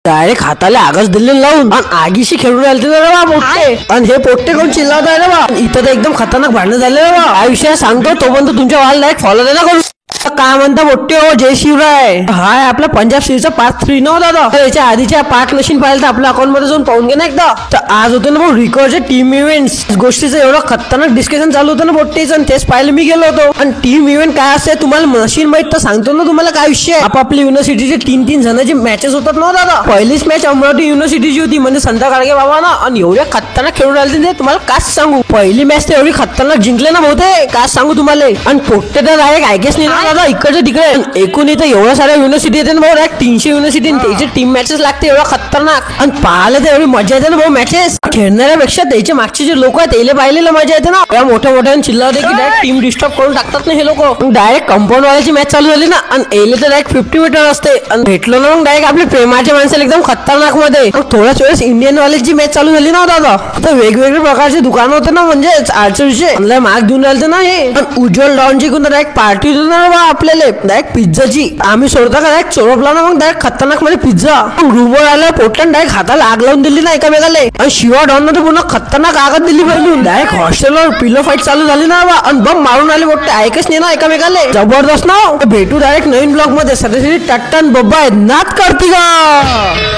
Direct हाताला आगच दिले लावून आणि आगीशी खेळून राहिले ना बा पोट्टे. आणि हे पोट्टे कोण चिल्लावत आहे ना बा. इथं तर एकदम खतरनाक भांडण झाले ना बा. हा विषय सांगतो तोपर्यंत तुमच्या वाल डायरेक्ट फॉलो नाही ना करू. काय म्हणता मोठे हो, जय शिवराय. हाय आपला पंजाब सीरीजचा पार्ट 3 न दादा. तर याच्या आधीच्या पार्ट नशीन पाहिलं तर आपल्या अकाउंट मध्ये जाऊन पाहून घे ना एकदा. तर आज होतं ना भाऊ रिकॉर्डचे टीम इव्हेंट्स गोष्टीचं एवढं खतरनाक डिस्कशन चालू होतं ना मोठेच. आणि तेच पाहिलं मी गेलो होतो. आणि टीम इव्हेंट काय असते तुम्हाला मशीन माहित तर सांगतो ना तुम्हाला काय विषय. आपापली युनिव्हर्सिटीचे 3-3 जणांचे मॅचेस होतात ना दादा. पहिलीच मॅच अमरावती युनिव्हर्सिटीची होती म्हणजे संत गाडगे बाबा ना. आणि एवढ्या खतरनाक खेळून राहिले ते तुम्हाला काय सांगू. पहिली मॅच तर एवढी खतरनाक जिंकले ना भाऊ ते काय सांगू तुम्हाला. आणि पोट्टे तर डायरेक्ट ऐकेच नाही ना दादा इकडे तिकडे. एकूण इथं एवढ्या साऱ्या युनिव्हर्सिटी येते ना भाऊ. डायरेक्ट 300 युनिव्हर्सिटी त्याची टीम मॅचेस लागते एवढा खतरनाक. आणि पाहायला तर एवढी मजा येते ना भाऊ मॅचेस. खेळणाऱ्यापेक्षा त्याचे मागचे जे लोक आहेत त्याला पाहिलेलं मजा येते ना. या मोठ्या मोठ्या चिल्लावते की डायरेक्ट टीम डिस्टर्ब करून टाकतात ना हे लोक. डायरेक्ट कंपाऊंड वाल्याची मॅच चालू झाली ना. आणि एले तर डायरेक्ट 50 मीटर असते. आणि भेटलो ना मग डायरेक्ट आपल्या प्रेमाच्या माणसाला एकदम खतरनाक मध्ये. थोड्याच वेळेस इंडियन वाल्याची मॅच चालू झाली ना दादा. तर वेगवेगळे प्रकारचे दुकान होते ना म्हणजे आजच्या विषय मार्क देऊन राहिले ना हे. उज्ज्वल डाऊनची डायरेक्ट पार्टी होती ना बा आपल्याला डायरेक्ट पिझ्झाची. आम्ही सोडता का डायरेक्ट चोरपला ना मग डायरेक्ट खतरनाक मध्ये पिझ्झा. रूमवर आला पोटला डायरेक्ट हाताला आग लावून दिली ना एकामेकाला. आणि शिवा डॉन मध्ये पुन्हा खतरनाक आगत दिली पाहिजे. डायरेक्ट हॉस्टेलवर पिलो फाईट चालू झाली ना बा. आणि बम मारून आले मोठे ऐकच नाही ना एकामेकाला. जबरदस्त ना. भेटू डायरेक्ट नवीन ब्लॉग मध्ये. सध्या टट्टन बब्बा नाच करती का.